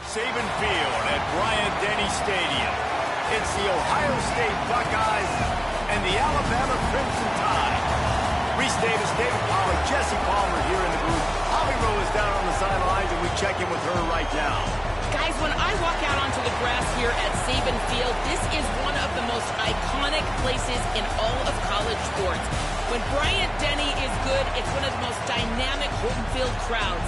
Saban Field at Bryant-Denny Stadium. It's the Ohio State Buckeyes and the Alabama Crimson Tide. Reese Davis, David Pollack, Jesse Palmer here in the booth. Holly Rowe is down on the sidelines, and we check in with her right now. Guys, when I walk out onto the grass here at Saban Field, this is one of the most iconic places in all of college sports. When Bryant-Denny is good, it's one of the most dynamic home field crowds.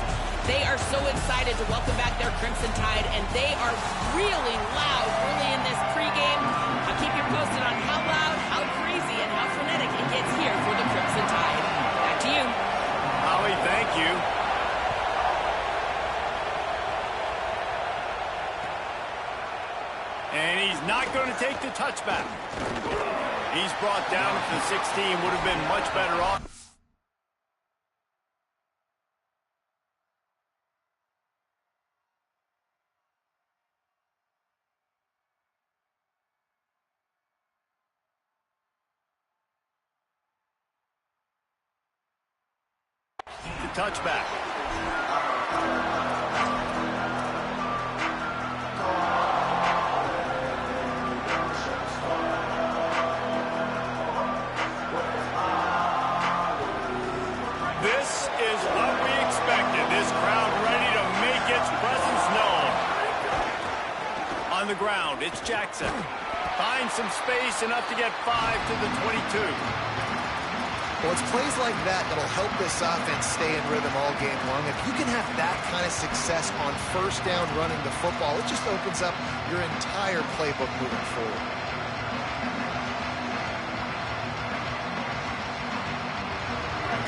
They are so excited to welcome back their Crimson Tide, and they are really loud early in this pregame. I'll keep you posted on how loud, how crazy, and how frenetic it gets here for the Crimson Tide. Back to you. Holly, thank you. And he's not going to take the touchback. He's brought down to the 16, would have been much better off. The touchback. This is what we expected. This crowd ready to make its presence known. On the ground, it's Jackson. Finds some space, enough to get 5 to the 22. Well, it's plays like that that'll help this offense stay in rhythm all game long. If you can have that kind of success on first down running the football, it just opens up your entire playbook moving forward.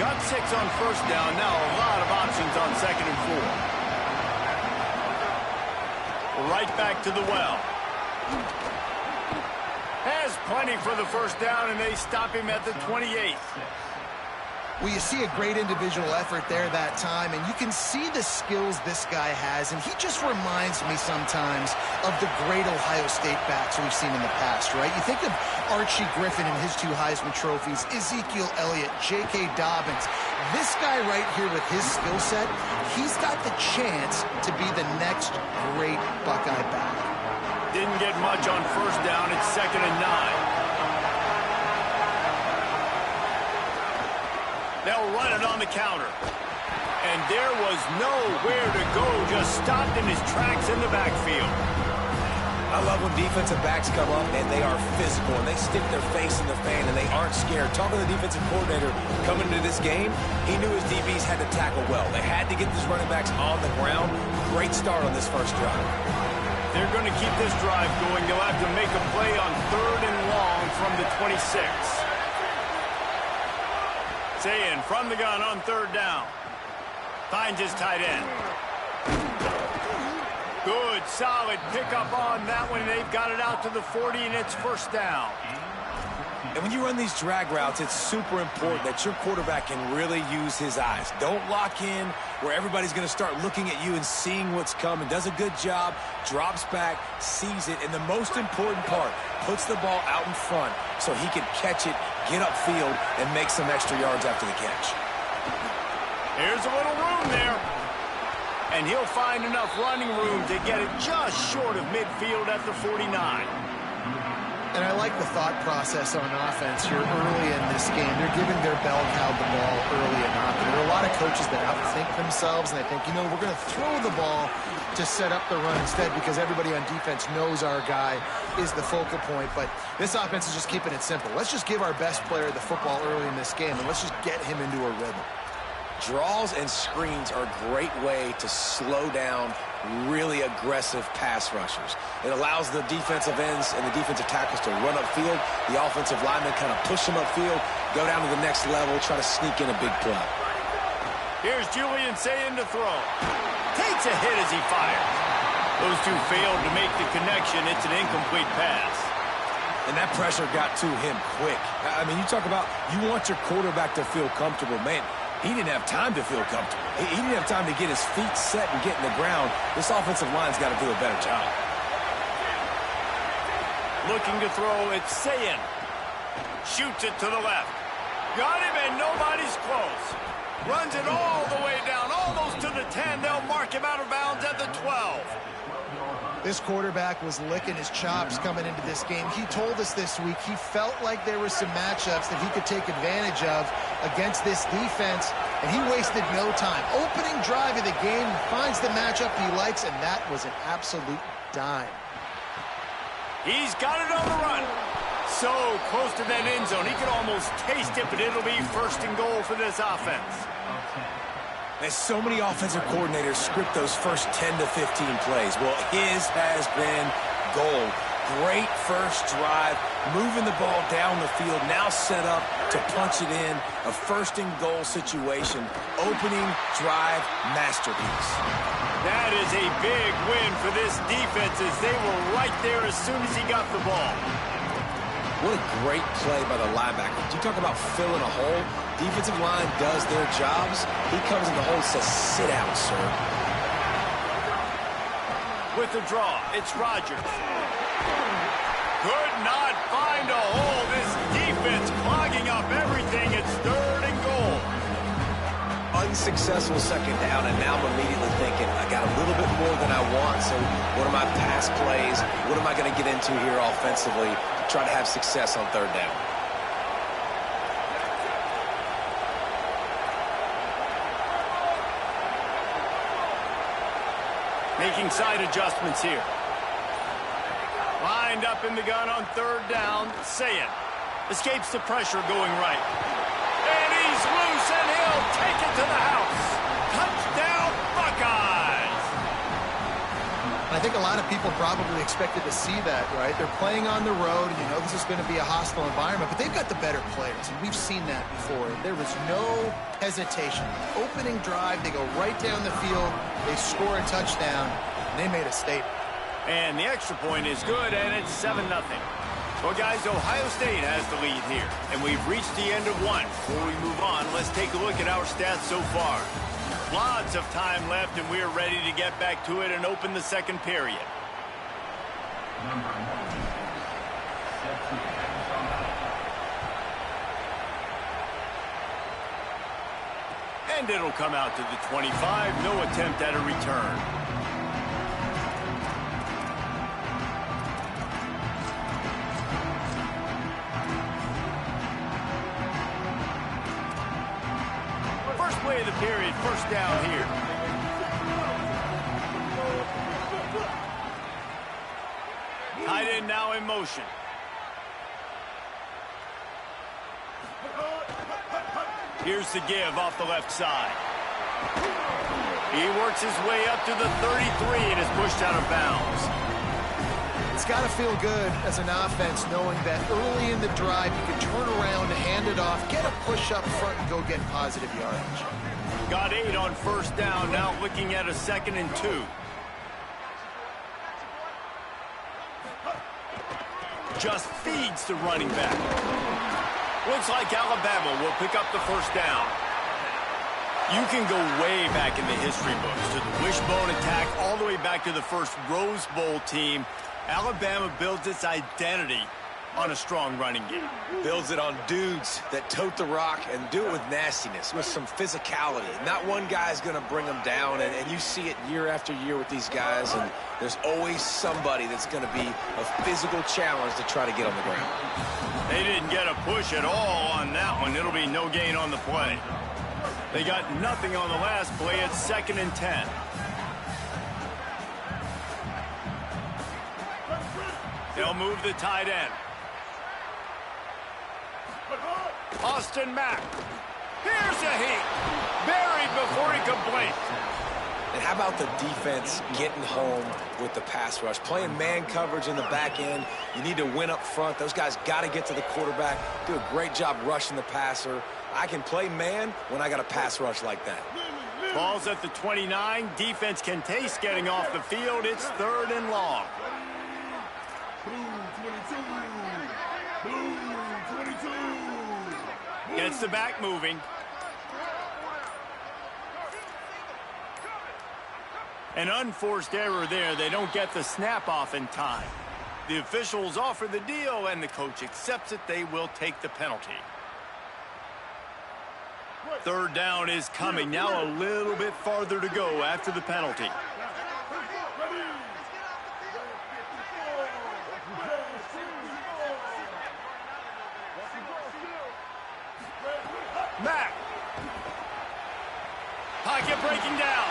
Got 6 on first down. Now a lot of options on 2nd and 4. Right back to the well. Has plenty for the first down, and they stop him at the 28. Well, you see a great individual effort there that time, and you can see the skills this guy has, and he just reminds me sometimes of the great Ohio State backs we've seen in the past, right? You think of Archie Griffin and his 2 Heisman trophies, Ezekiel Elliott, J.K. Dobbins. This guy right here with his skill set, he's got the chance to be the next great Buckeye back. Didn't get much on first down. It's 2nd and 9. They'll run it on the counter. And there was nowhere to go. Just stopped in his tracks in the backfield. I love when defensive backs come up and they are physical and they stick their face in the fan and they aren't scared. Talking to the defensive coordinator coming into this game, he knew his DBs had to tackle well. They had to get these running backs on the ground. Great start on this first drive. They're going to keep this drive going. They'll have to make a play on 3rd and long from the 26. Sayin from the gun on 3rd down. Finds his tight end. Good, solid pickup on that one. They've got it out to the 40, and it's first down. And when you run these drag routes, it's super important that your quarterback can really use his eyes. Don't lock in where everybody's going to start looking at you and seeing what's coming. Does a good job, drops back, sees it, and the most important part, puts the ball out in front so he can catch it, get upfield, and make some extra yards after the catch. Here's a little room there. And he'll find enough running room to get it just short of midfield at the 49. And I like the thought process on offense here early in this game. They're giving their bell cow the ball early and often. There are a lot of coaches that outthink themselves, and they think, you know, we're going to throw the ball to set up the run instead because everybody on defense knows our guy is the focal point. But this offense is just keeping it simple. Let's just give our best player the football early in this game, and let's just get him into a rhythm. Draws and screens are a great way to slow down really aggressive pass rushers. It allows the defensive ends and the defensive tackles to run upfield. The offensive linemen kind of push them upfield, go down to the next level, try to sneak in a big play. Here's Julian Sayin to throw. Takes a hit as he fires. Those two failed to make the connection. It's an incomplete pass. And that pressure got to him quick. I mean, you talk about you want your quarterback to feel comfortable. Man, he didn't have time to feel comfortable. He didn't have time to get his feet set and get in the ground. This offensive line's got to do a better job. Looking to throw, it's Sayin. Shoots it to the left. Got him, and nobody's close. Runs it all the way down, almost to the 10. They'll mark him out of bounds at the 12. This quarterback was licking his chops coming into this game. He told us this week he felt like there were some matchups that he could take advantage of against this defense, and he wasted no time. Opening drive of the game, finds the matchup he likes, and that was an absolute dime. He's got it on the run. So close to that end zone. He can almost taste it, but it'll be first and goal for this offense. There's so many offensive coordinators script those first 10 to 15 plays. Well, his has been gold. Great first drive, moving the ball down the field, now set up to punch it in. A first and goal situation. Opening drive masterpiece. That is a big win for this defense as they were right there as soon as he got the ball. What a great play by the linebacker. You talk about filling a hole. Defensive line does their jobs. He comes in the hole and says, sit down, sir. With the draw, it's Rodgers. Could not find a hole. This defense clogging up everything. It's third and goal. Unsuccessful second down, and now I'm immediately thinking, I got a little bit more than I want, so what are my pass plays? What am I going to get into here offensively to try to have success on third down? Making side adjustments here. Lined up in the gun on third down. Saying escapes the pressure going right. And he's loose, and he'll take it to the house. Touchdown, Buckeyes! I think a lot of people probably expected to see that, right? They're playing on the road, and you know this is going to be a hostile environment, but they've got the better players, and we've seen that before. There was no hesitation. Opening drive, they go right down the field, they score a touchdown, and they made a statement. And the extra point is good, and it's 7-0. Well, guys, Ohio State has the lead here, and we've reached the end of one. Before we move on, let's take a look at our stats so far. Lots of time left, and we're ready to get back to it and open the second period. And it'll come out to the 25. No attempt at a return. Play of the period, first down here. Tight end now in motion. Here's the give off the left side. He works his way up to the 33 and is pushed out of bounds. It's got to feel good as an offense knowing that early in the drive you can turn around, hand it off, get a push up front, and go get positive yardage. Got 8 on first down, now looking at a 2nd and 2. Just feeds the running back. Looks like Alabama will pick up the first down. You can go way back in the history books to the wishbone attack, all the way back to the first Rose Bowl team. Alabama builds its identity on a strong running game. Builds it on dudes that tote the rock and do it with nastiness, with some physicality. Not one guy's going to bring them down, and you see it year after year with these guys, and there's always somebody that's going to be a physical challenge to try to get on the ground. They didn't get a push at all on that one. It'll be no gain on the play. They got nothing on the last play. It's 2nd and 10. They'll move the tight end. Austin Mack. Here's a heat. Buried before he could blink. And how about the defense getting home with the pass rush? Playing man coverage in the back end. You need to win up front. Those guys got to get to the quarterback. Do a great job rushing the passer. I can play man when I got a pass rush like that. Ball's at the 29. Defense can taste getting off the field. It's 3rd and long. Gets the back moving. An unforced error there. They don't get the snap off in time. The officials offer the deal, and the coach accepts it. They will take the penalty. 3rd down is coming. Now a little bit farther to go after the penalty. Mack. Pocket breaking down.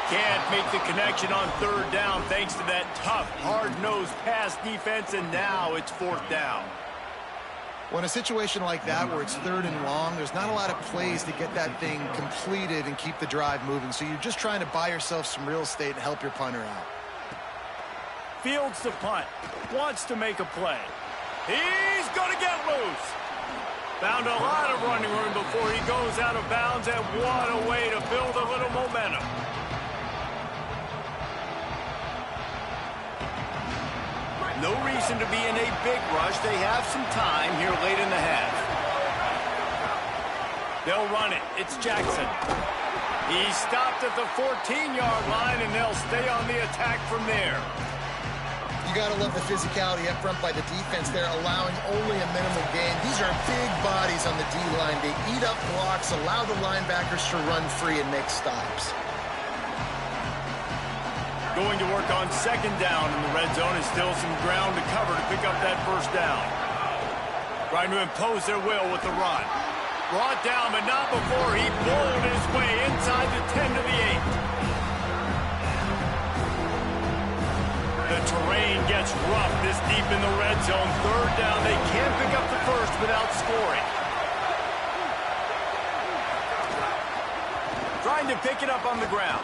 Can't make the connection on third down thanks to that tough, hard-nosed pass defense, and now it's fourth down. Well, in a situation like that where it's third and long, there's not a lot of plays to get that thing completed and keep the drive moving. So you're just trying to buy yourself some real estate and help your punter out. Fields to punt. Wants to make a play. He's going to get loose. Found a lot of running room before he goes out of bounds, and what a way to build a little momentum. No reason to be in a big rush. They have some time here late in the half. They'll run it. It's Jackson. He stopped at the 14-yard line, and they'll stay on the attack from there. You got to love the physicality up front by the defense there, allowing only a minimal gain. These are big bodies on the D-line. They eat up blocks, allow the linebackers to run free and make stops. Going to work on second down in the red zone, and still some ground to cover to pick up that first down. Trying to impose their will with the run. Brought down, but not before he bowled his way inside the 10 to the 8. The terrain gets rough this deep in the red zone. Third down, they can't pick up the first without scoring. Trying to pick it up on the ground.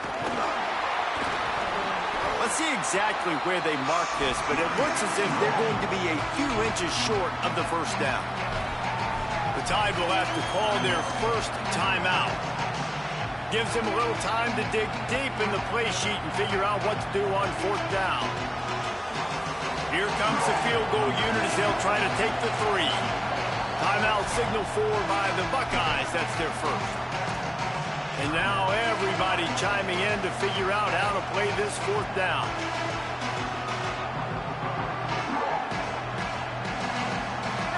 Let's see exactly where they mark this, but it looks as if they're going to be a few inches short of the first down. The Tide will have to call their first timeout. Gives them a little time to dig deep in the play sheet and figure out what to do on fourth down. Here comes the field goal unit as they'll try to take the 3. Timeout signal for by the Buckeyes. That's their first. And now everybody chiming in to figure out how to play this fourth down.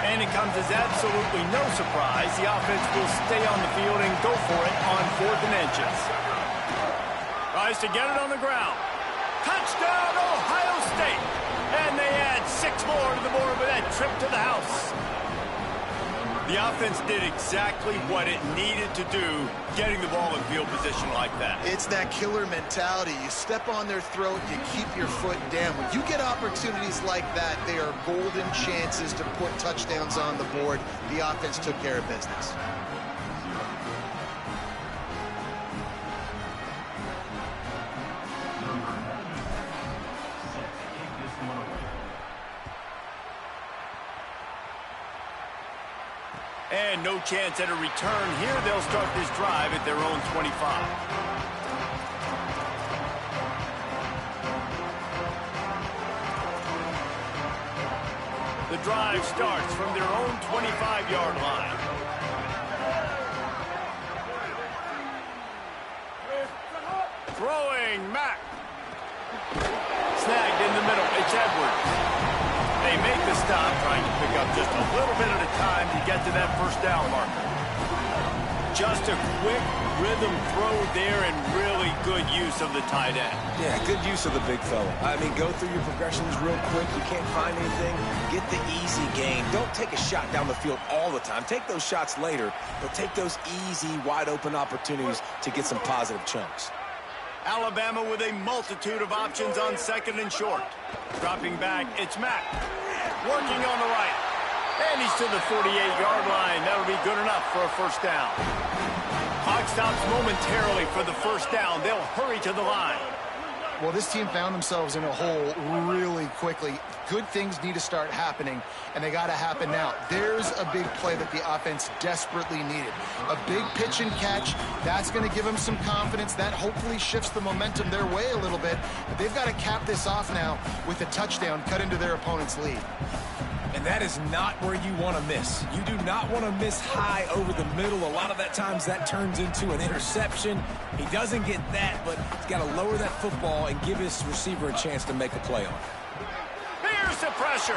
And it comes as absolutely no surprise. The offense will stay on the field and go for it on 4th and inches. Tries to get it on the ground. Touchdown, Ohio State! And they add 6 more to the board with that trip to the house. The offense did exactly what it needed to do, getting the ball in field position like that. It's that killer mentality. You step on their throat, you keep your foot down. When you get opportunities like that, they are golden chances to put touchdowns on the board. The offense took care of business. And no chance at a return here. They'll start this drive at their own 25. The drive starts from their own 25-yard line. Throwing, Mack. Snagged in the middle. It's Edwards. They make the stop, trying to pick up just a little bit at a time to get to that first down marker. Just a quick rhythm throw there and really good use of the tight end. Yeah, good use of the big fella. I mean, go through your progressions real quick. You can't find anything. Get the easy gain. Don't take a shot down the field all the time. Take those shots later, but take those easy, wide-open opportunities to get some positive chunks. Alabama with a multitude of options on second and short. Dropping back, it's Mack. Working on the right. And he's to the 48-yard line. That'll be good enough for a first down. Clock stops momentarily for the first down. They'll hurry to the line. Well, this team found themselves in a hole really quickly. Good things need to start happening, and they got to happen now. There's a big play that the offense desperately needed. A big pitch and catch. That's going to give them some confidence. That hopefully shifts the momentum their way a little bit. But they've got to cap this off now with a touchdown cut into their opponent's lead. And that is not where you want to miss. You do not want to miss high over the middle. A lot of that times that turns into an interception. He doesn't get that, but he's got to lower that football and give his receiver a chance to make a play on it. Here's the pressure.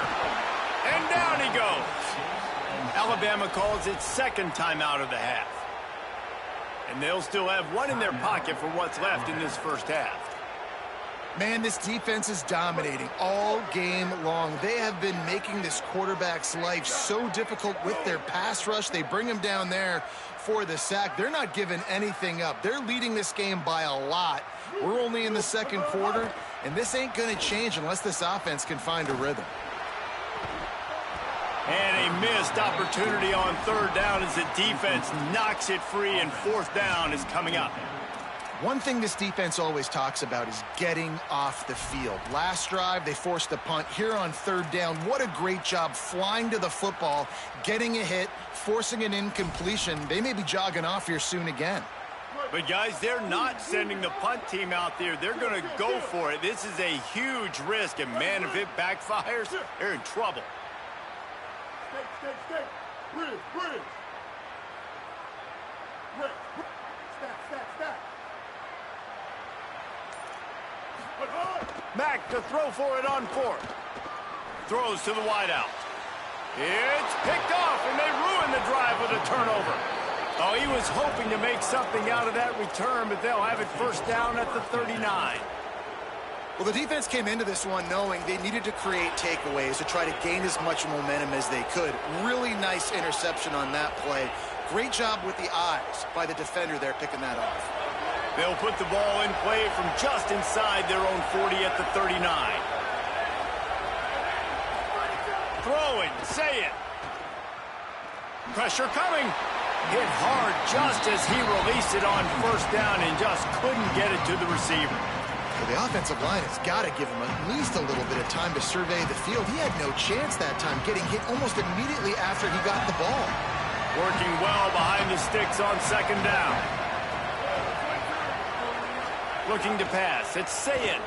And down he goes. Alabama calls its second timeout of the half. And they'll still have one in their pocket for what's left in this first half. Man, this defense is dominating all game long. They have been making this quarterback's life so difficult with their pass rush. They bring him down there for the sack. They're not giving anything up. They're leading this game by a lot. We're only in the second quarter, and this ain't going to change unless this offense can find a rhythm. And a missed opportunity on third down as the defense knocks it free, and fourth down is coming up. One thing this defense always talks about is getting off the field. Last drive, they forced a punt. Here on third down, what a great job flying to the football, getting a hit, forcing an incompletion. They may be jogging off here soon again. But, guys, they're not sending the punt team out there. They're going to go for it. This is a huge risk, and, man, if it backfires, they're in trouble. Stay. Bridge. Stack. Mack to throw for it on fourth. Throws to the wideout. It's picked off, and they ruin the drive with a turnover. Oh, he was hoping to make something out of that return, but they'll have it first down at the 39. Well, the defense came into this one knowing they needed to create takeaways to try to gain as much momentum as they could. Really nice interception on that play. Great job with the eyes by the defender there picking that off. They'll put the ball in play from just inside their own 40 at the 39. Throwing, say it. Pressure coming. Hit hard just as he released it on first down and just couldn't get it to the receiver. Well, the offensive line has got to give him at least a little bit of time to survey the field. He had no chance that time, getting hit almost immediately after he got the ball. Working well behind the sticks on second down. Looking to pass. It's Sayin.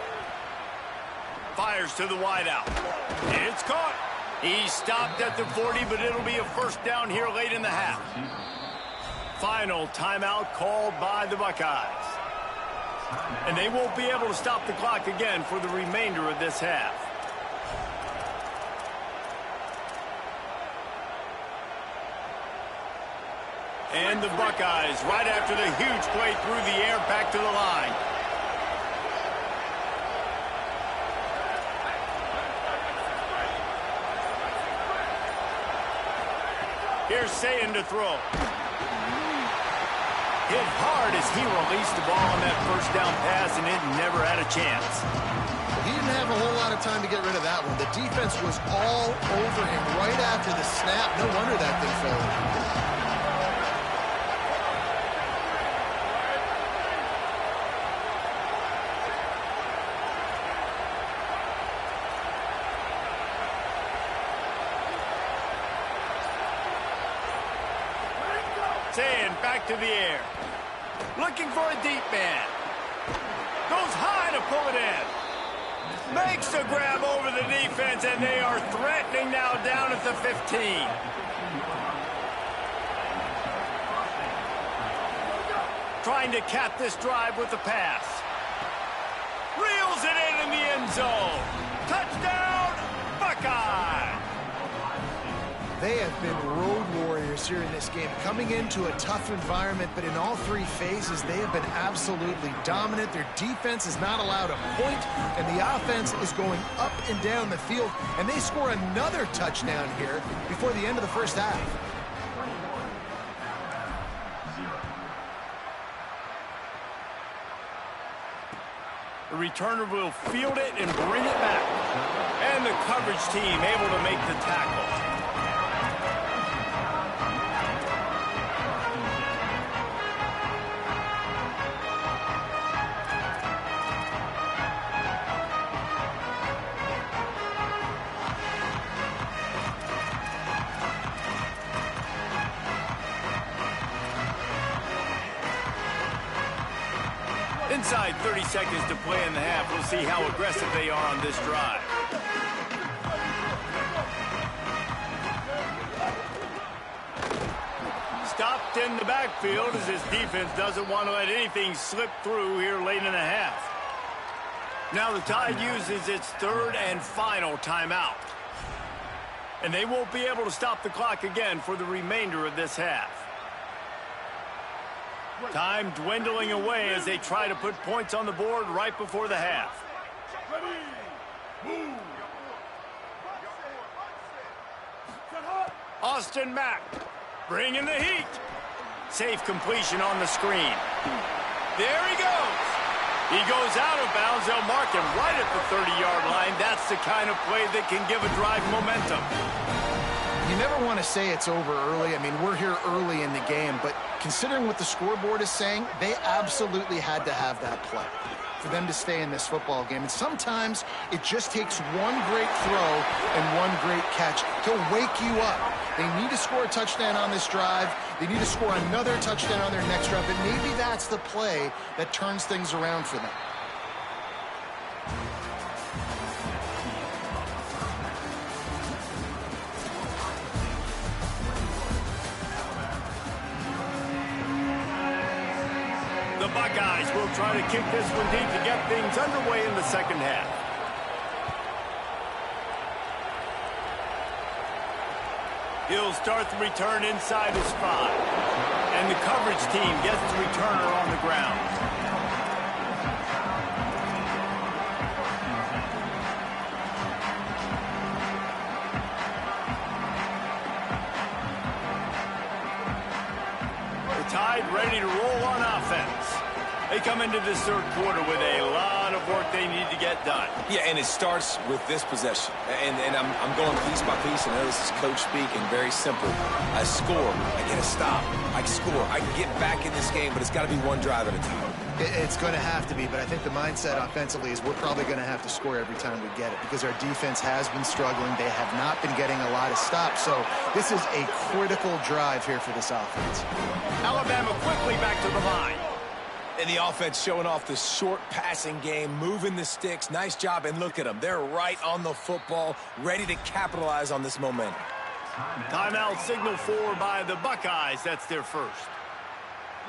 Fires to the wideout. It's caught. He stopped at the 40, but it'll be a first down here late in the half. Final timeout called by the Buckeyes. And they won't be able to stop the clock again for the remainder of this half. And the Buckeyes, right after the huge play through the air, back to the line. Here's Sayin to throw. Hit hard as he released the ball on that first down pass, and it never had a chance. He didn't have a whole lot of time to get rid of that one. The defense was all over him right after the snap. No wonder that thing fell. Sayin back to the air. Looking for a deep man. Goes high to pull it in. Makes the grab over the defense, and they are threatening now down at the 15. Trying to cap this drive with the pass. Reels it in the end zone. Touchdown, Buckeyes! They have been road warriors here in this game, coming into a tough environment, but in all three phases, they have been absolutely dominant. Their defense is not allowed a point, and the offense is going up and down the field, and they score another touchdown here before the end of the first half. The returner will field it and bring it back. And the coverage team able to make the tackle. Inside 30 seconds to play in the half. We'll see how aggressive they are on this drive. Stopped in the backfield as his defense doesn't want to let anything slip through here late in the half. Now the Tide uses its third and final timeout. And they won't be able to stop the clock again for the remainder of this half. Time dwindling away as they try to put points on the board right before the half. Austin Mack bringing the heat. Safe completion on the screen. There he goes. He goes out of bounds. They'll mark him right at the 30-yard line. That's the kind of play that can give a drive momentum. You never want to say it's over early. I mean, we're here early in the game, but considering what the scoreboard is saying, they absolutely had to have that play for them to stay in this football game. And sometimes it just takes one great throw and one great catch to wake you up. They need to score a touchdown on this drive. They need to score another touchdown on their next drive, but maybe that's the play that turns things around for them. The Buckeyes will try to kick this one deep to get things underway in the second half. He'll start the return inside his 5. And the coverage team gets the returner on the ground. The Tide ready to roll on offense. They come into this third quarter with a lot of work they need to get done. Yeah, and it starts with this possession. And I'm going piece by piece. I know this is coach speaking, very simple. I score, I get a stop, I score. I can get back in this game, but it's got to be one drive at a time. It's going to have to be, but I think the mindset offensively is we're probably going to have to score every time we get it because our defense has been struggling. They have not been getting a lot of stops, so this is a critical drive here for this offense. Alabama quickly back to the line. And the offense showing off the short passing game, moving the sticks. Nice job, and look at them. They're right on the football, ready to capitalize on this momentum. Timeout signal for by the Buckeyes. That's their first.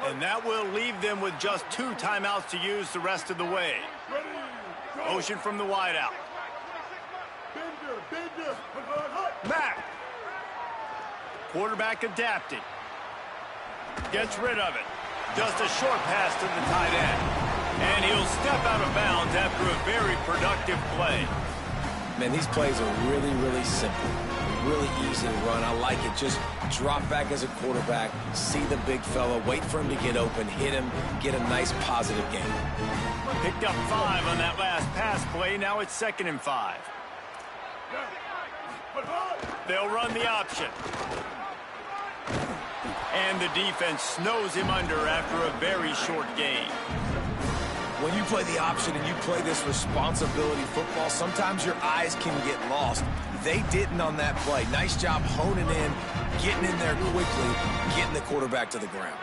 And that will leave them with just 2 timeouts to use the rest of the way. Motion from the wideout. Mack. Quarterback adapting. Gets rid of it. Just a short pass to the tight end. And he'll step out of bounds after a very productive play. Man, these plays are really, really simple. Really easy to run. I like it. Just drop back as a quarterback, see the big fella, wait for him to get open, hit him, get a nice positive gain. Picked up 5 on that last pass play. Now it's 2nd and 5. They'll run the option. And the defense snows him under after a very short game. When you play the option and you play this responsibility football, sometimes your eyes can get lost. They didn't on that play. Nice job honing in, getting in there quickly, getting the quarterback to the ground.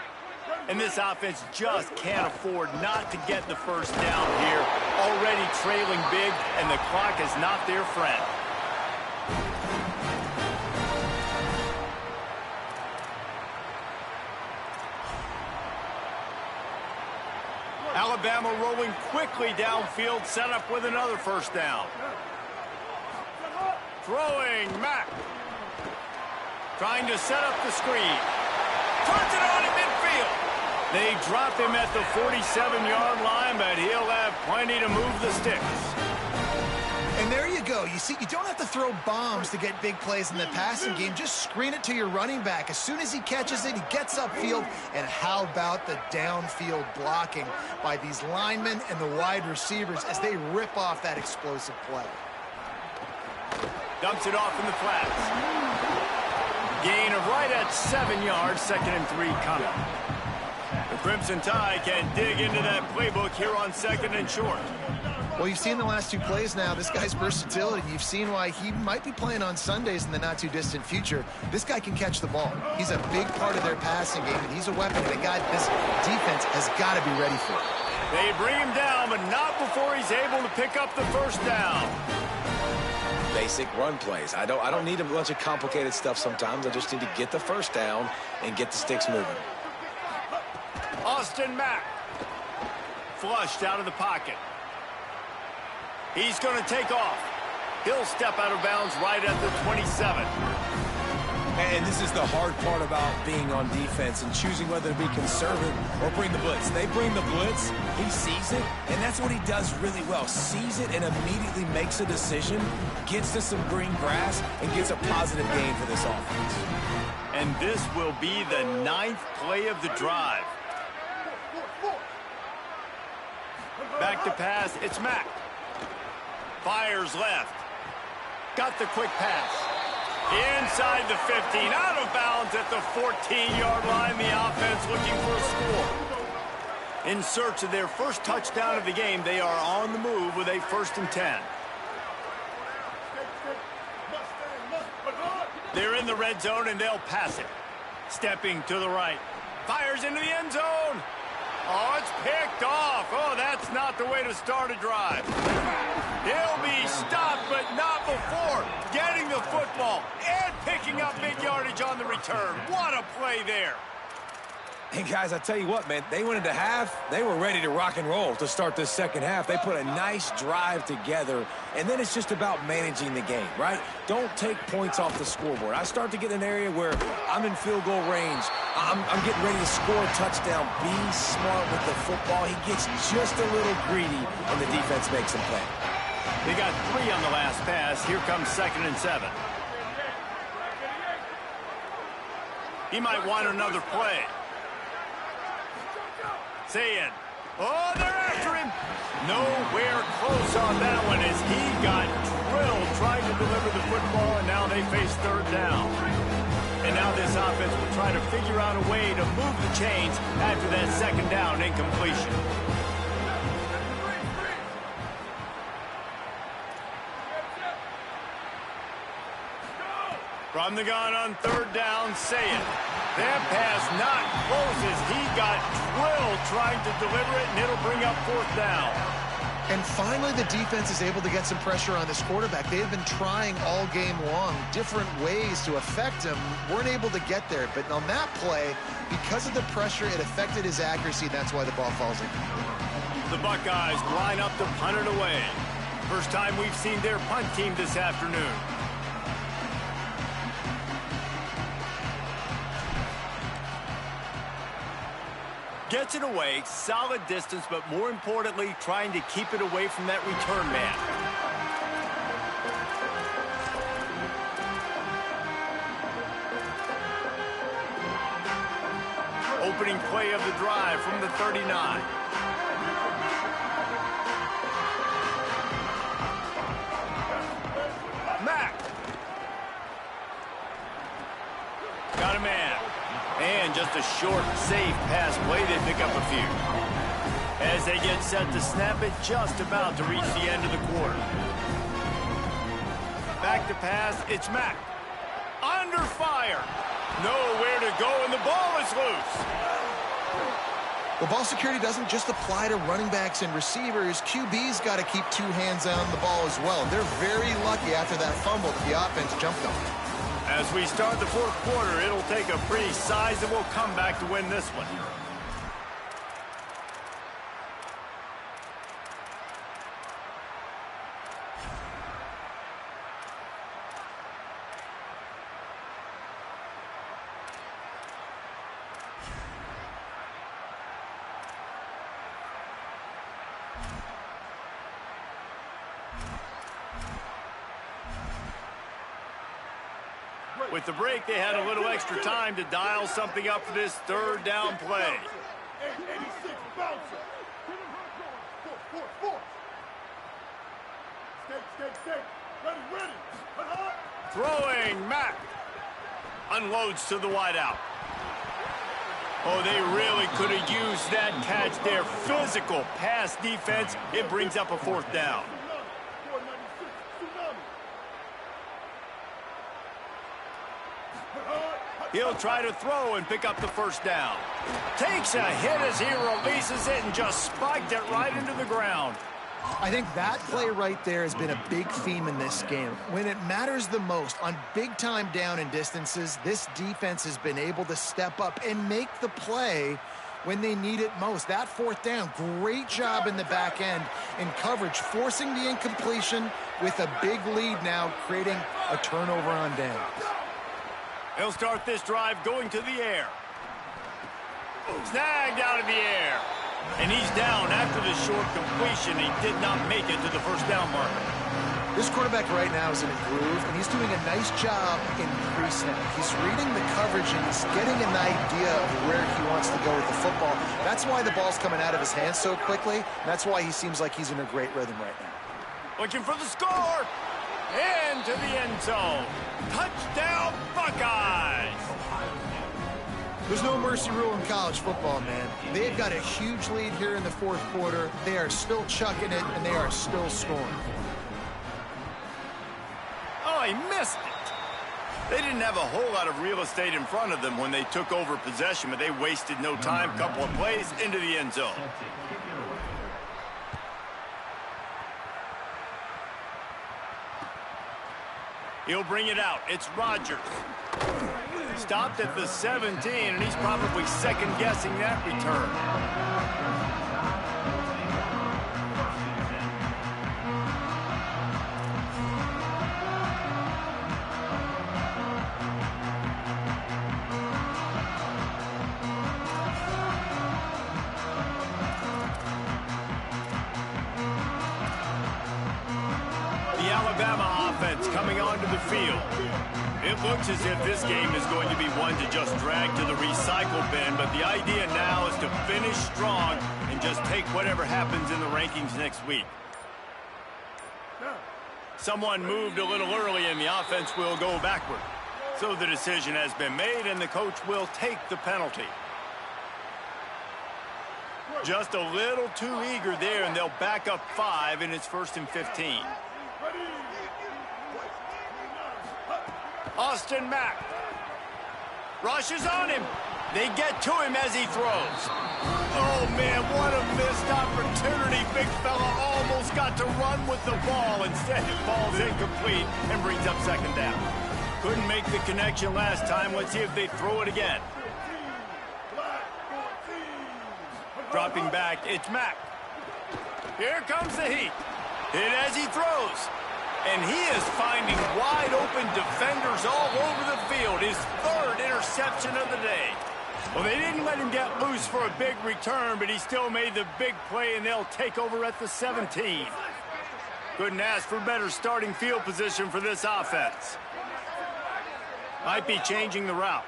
And this offense just can't afford not to get the first down here. Already trailing big, and the clock is not their friend. Alabama rolling quickly downfield, set up with another first down. Throwing, Mack. Trying to set up the screen. Turns it on in midfield. They drop him at the 47-yard line, but he'll have plenty to move the sticks. And there you go. You see, you don't have to throw bombs to get big plays in the passing game. Just screen it to your running back. As soon as he catches it, he gets upfield. And how about the downfield blocking by these linemen and the wide receivers as they rip off that explosive play. Dumps it off in the flats. Gain of right at 7 yards, 2nd and 3 coming. The Crimson Tide can dig into that playbook here on 2nd and short. Well, you've seen the last 2 plays now. This guy's versatility. You've seen why he might be playing on Sundays in the not-too-distant future. This guy can catch the ball. He's a big part of their passing game, and he's a weapon that a guy this defense has got to be ready for. They bring him down, but not before he's able to pick up the first down. Basic run plays. I don't need a bunch of complicated stuff sometimes. I just need to get the first down and get the sticks moving. Austin Mack. Flushed out of the pocket. He's going to take off. He'll step out of bounds right at the 27. And this is the hard part about being on defense and choosing whether to be conservative or bring the blitz. They bring the blitz, he sees it, and that's what he does really well. Sees it and immediately makes a decision, gets to some green grass, and gets a positive gain for this offense. And this will be the 9th play of the drive. Back to pass, it's Mack. Fires left. Got the quick pass. Inside the 15, out of bounds at the 14-yard line. The offense looking for a score. In search of their first touchdown of the game, they are on the move with a 1st and 10. They're in the red zone, and they'll pass it. Stepping to the right. Fires into the end zone. Oh, it's picked off. Oh, that's not the way to start a drive. He'll be stopped, but not before getting the football and picking up big yardage on the return. What a play there. And guys, I tell you what, man, they went into half. They were ready to rock and roll to start this second half. They put a nice drive together, and then it's just about managing the game, right? Don't take points off the scoreboard. I start to get in an area where I'm in field goal range. I'm getting ready to score a touchdown. Be smart with the football. He gets just a little greedy, and the defense makes him pay. They got 3 on the last pass. Here comes 2nd and 7. He might want another play. Saying, oh, they're after him. Nowhere close on that one as he got drilled trying to deliver the football, and now they face 3rd down. And now this offense will try to figure out a way to move the chains after that 2nd down incompletion. From the gun on 3rd down, Saying. That pass not close as he got drilled trying to deliver it, and it'll bring up 4th down. And finally, the defense is able to get some pressure on this quarterback. They have been trying all game long different ways to affect him. Weren't able to get there, but on that play, because of the pressure, it affected his accuracy. That's why the ball falls in. The Buckeyes line up to punt it away. First time we've seen their punt team this afternoon. Gets it away, solid distance, but more importantly, trying to keep it away from that return man. Opening play of the drive from the 39. Mack. Got a man. And just a short, safe pass play. They pick up a few. As they get set to snap it, just about to reach the end of the quarter. Back to pass, it's Mack. Under fire. Nowhere to go, and the ball is loose. Well, ball security doesn't just apply to running backs and receivers. QB's got to keep 2 hands on the ball as well. They're very lucky after that fumble that the offense jumped on. As we start the 4th quarter, it'll take a pretty sizable comeback to win this one. With the break, they had a little extra time to dial something up for this 3rd down play. Throwing, Mack. Unloads to the wideout. Oh, they really could have used that catch there. Physical pass defense. It brings up a 4th down. He'll try to throw and pick up the 1st down. Takes a hit as he releases it and just spiked it right into the ground. I think that play right there has been a big theme in this game. When it matters the most, on big-time down and distances, this defense has been able to step up and make the play when they need it most. That 4th down, great job in the back end in coverage, forcing the incompletion with a big lead now, creating a turnover on down. He'll start this drive going to the air. Snagged out of the air. And he's down after the short completion. He did not make it to the first down marker. This quarterback right now is in a groove, and he's doing a nice job in pre-snap. He's reading the coverage, and he's getting an idea of where he wants to go with the football. That's why the ball's coming out of his hands so quickly, and that's why he seems like he's in a great rhythm right now. Looking for the score. Into the end zone. Touchdown, Buckeyes! There's no mercy rule in college football, man. They've got a huge lead here in the fourth quarter. They are still chucking it, and they are still scoring. Oh, he missed it. They didn't have a whole lot of real estate in front of them when they took over possession, but they wasted no time. Couple of plays into the end zone. He'll bring it out. It's Rodgers. Stopped at the 17, and he's probably second-guessing that return. Alabama offense coming onto the field. It looks as if this game is going to be one to just drag to the recycle bin, but the idea now is to finish strong and just take whatever happens in the rankings next week. Someone moved a little early and the offense will go backward. So the decision has been made and the coach will take the penalty. Just a little too eager there, and they'll back up 5, and it's 1st and 15. Austin Mack rushes on him. They get to him as he throws. Oh, man, what a missed opportunity. Big fella almost got to run with the ball. Instead, it falls incomplete and brings up second down. Couldn't make the connection last time. Let's see if they throw it again. Dropping back, it's Mack. Here comes the heat. Hit as he throws. And he is finding wide-open defenders all over the field. His 3rd interception of the day. Well, they didn't let him get loose for a big return, but he still made the big play, and they'll take over at the 17. Couldn't ask for better starting field position for this offense. Might be changing the route.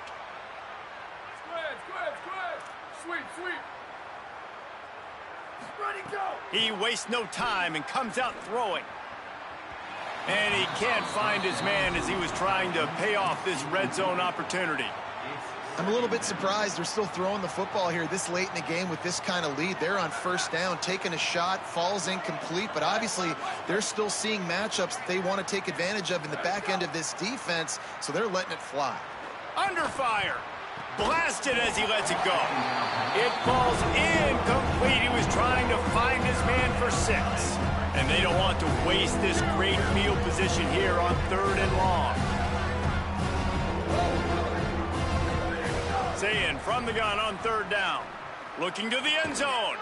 Sweep. He wastes no time and comes out throwing. And he can't find his man as he was trying to pay off this red zone opportunity. I'm a little bit surprised they're still throwing the football here this late in the game with this kind of lead. They're on first down, taking a shot, falls incomplete, but obviously they're still seeing matchups that they want to take advantage of in the back end of this defense, so they're letting it fly. Under fire. Blasted as he lets it go. It falls incomplete. He was trying to find his man for 6. And they don't want to waste this great field position here on 3rd and long. Saying from the gun on 3rd down. Looking to the end zone.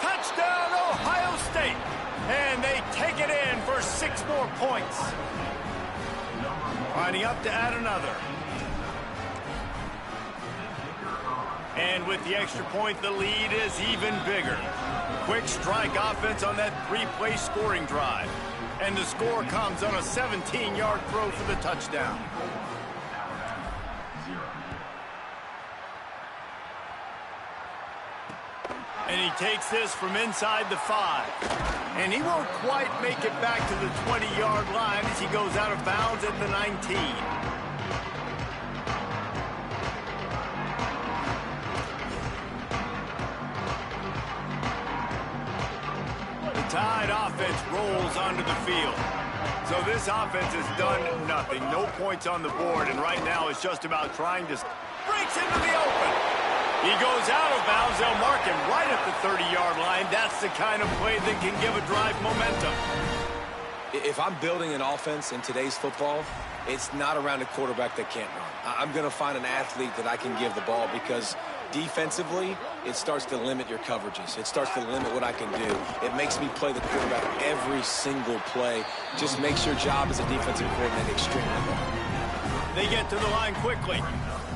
Touchdown, Ohio State. And they take it in for 6 more points. Lining up to add another. And with the extra point, the lead is even bigger. Quick strike offense on that 3-play scoring drive. And the score comes on a 17-yard throw for the touchdown. And he takes this from inside the 5. And he won't quite make it back to the 20-yard line as he goes out of bounds at the 19. Tide offense rolls onto the field. So this offense has done nothing. No points on the board, and right now it's just about trying to breaks into the open. He goes out of bounds. They'll mark him right at the 30-yard line. That's the kind of play that can give a drive momentum. If I'm building an offense in today's football, it's not around a quarterback that can't run. I'm going to find an athlete that I can give the ball because defensively, it starts to limit your coverages. It starts to limit what I can do. It makes me play the quarterback every single play. Just makes your job as a defensive coordinator extremely hard. They get to the line quickly.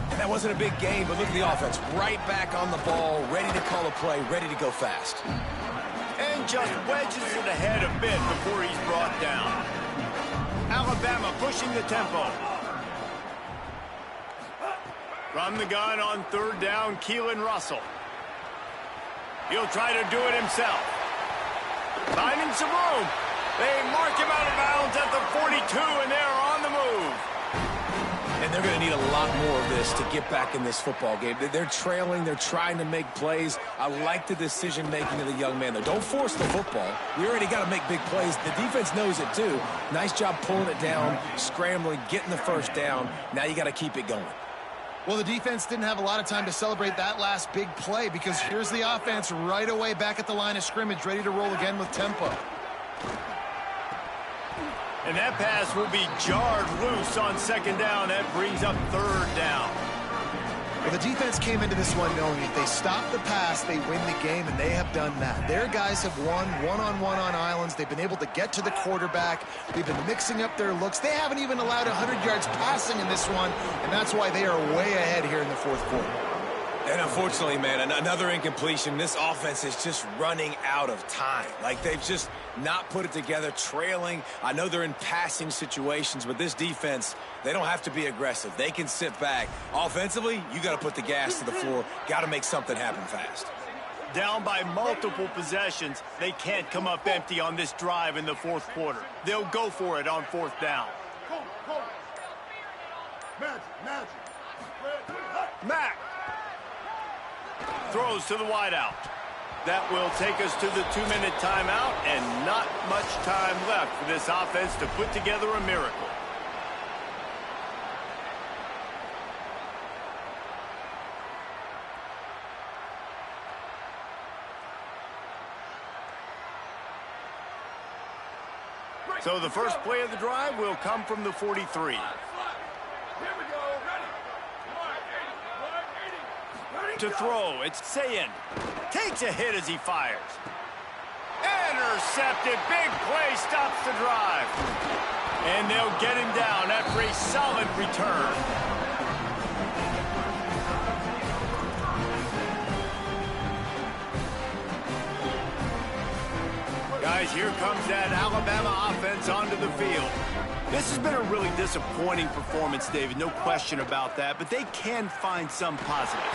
And that wasn't a big game, but look at the offense. Right back on the ball, ready to call a play, ready to go fast. And just wedges it ahead a bit before he's brought down. Alabama pushing the tempo. From the gun on third down, Keelan Russell. He'll try to do it himself. Finding some room. They mark him out of bounds at the 42, and they're on the move. And they're going to need a lot more of this to get back in this football game. They're trailing. They're trying to make plays. I like the decision-making of the young man, though. Don't force the football. We already got to make big plays. The defense knows it, too. Nice job pulling it down, scrambling, getting the first down. Now you got to keep it going. Well, the defense didn't have a lot of time to celebrate that last big play because here's the offense right away back at the line of scrimmage, ready to roll again with tempo. And that pass will be jarred loose on second down. That brings up third down. Well, the defense came into this one knowing if they stop the pass, they win the game, and they have done that. Their guys have won one-on-one on islands. They've been able to get to the quarterback. They've been mixing up their looks. They haven't even allowed 100 yards passing in this one, and that's why they are way ahead here in the fourth quarter. And unfortunately, man, another incompletion. This offense is just running out of time. Like, they've just not put it together, trailing. I know they're in passing situations, but this defense, they don't have to be aggressive. They can sit back. Offensively, you got to put the gas to the floor. Got to make something happen fast. Down by multiple possessions, they can't come up empty on this drive in the fourth quarter. They'll go for it on fourth down. Mack throws to the wideout. That will take us to the 2-minute timeout, and not much time left for this offense to put together a miracle. So the first play of the drive will come from the 43. To throw, it's Sayin. Takes a hit as he fires. Intercepted. Big play stops the drive. And they'll get him down after a solid return. Guys, here comes that Alabama offense onto the field. This has been a really disappointing performance, David, no question about that, but they can find some positives.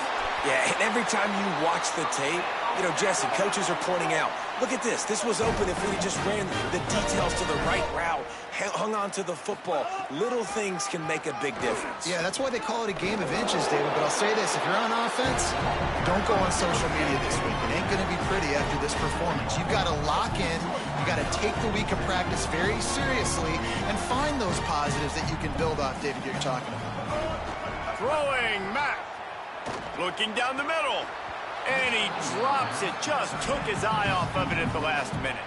Yeah, and every time you watch the tape, you know, Jesse, coaches are pointing out, look at this. This was open if we just ran the details to the right route, hung on to the football. Little things can make a big difference. Yeah, that's why they call it a game of inches, David. But I'll say this, if you're on offense, don't go on social media this week. It ain't going to be pretty after this performance. You've got to lock in. You've got to take the week of practice very seriously and find those positives that you can build off, David, you're talking about. Throwing, Mack. Looking down the middle. And he drops it. Just took his eye off of it at the last minute.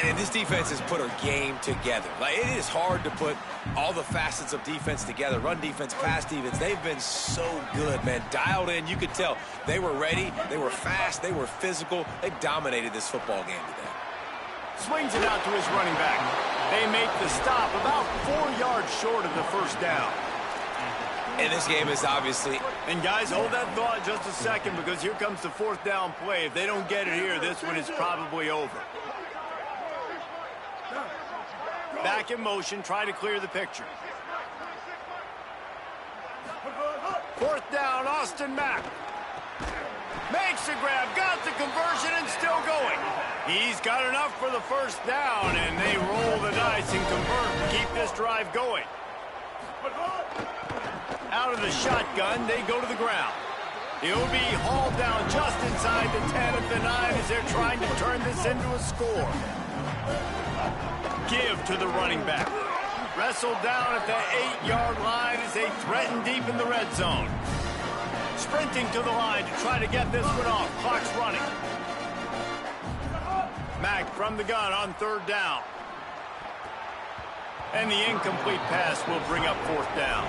And this defense has put a game together. Like, it is hard to put all the facets of defense together. Run defense, pass defense. They've been so good, man. Dialed in. You could tell they were ready. They were fast. They were physical. They dominated this football game today. Swings it out to his running back. They make the stop about 4 yards short of the first down. And this game is obviously... And guys, hold that thought just a second, because here comes the fourth down play. If they don't get it here, this one is probably over. Back in motion, try to clear the picture. Fourth down, Austin Mack. Makes the grab, got the conversion, and still going. He's got enough for the first down, and they roll the dice and convert to keep this drive going. Out of the shotgun, they go to the ground. He'll be hauled down just inside the 10 at the 9 as they're trying to turn this into a score. Give to the running back. Wrestled down at the 8-yard line as they threaten deep in the red zone. Sprinting to the line to try to get this one off. Clock's running. Mack from the gun on third down. And the incomplete pass will bring up fourth down.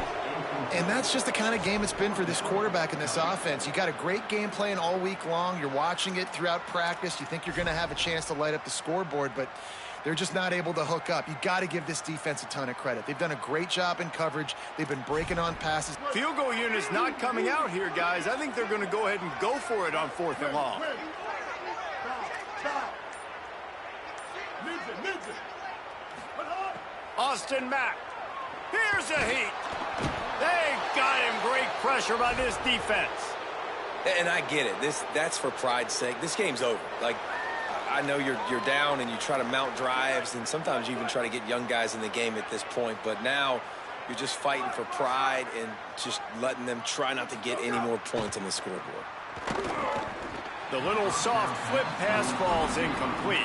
And that's just the kind of game it's been for this quarterback in this offense. You got a great game plan all week long. You're watching it throughout practice. You think you're going to have a chance to light up the scoreboard, but They're just not able to hook up. You got to give this defense a ton of credit. They've done a great job in coverage. They've been breaking on passes. Field goal unit's not coming out here, guys. I think they're going to go ahead and go for it on 4th and long. Austin Mack. Here's a heat. They got him. Great pressure by this defense. And I get it. That's for pride's sake. This game's over. Like, I know you're down and you try to mount drives, and sometimes you even try to get young guys in the game at this point. But now you're just fighting for pride and just letting them try not to get any more points on the scoreboard. The little soft flip pass falls incomplete.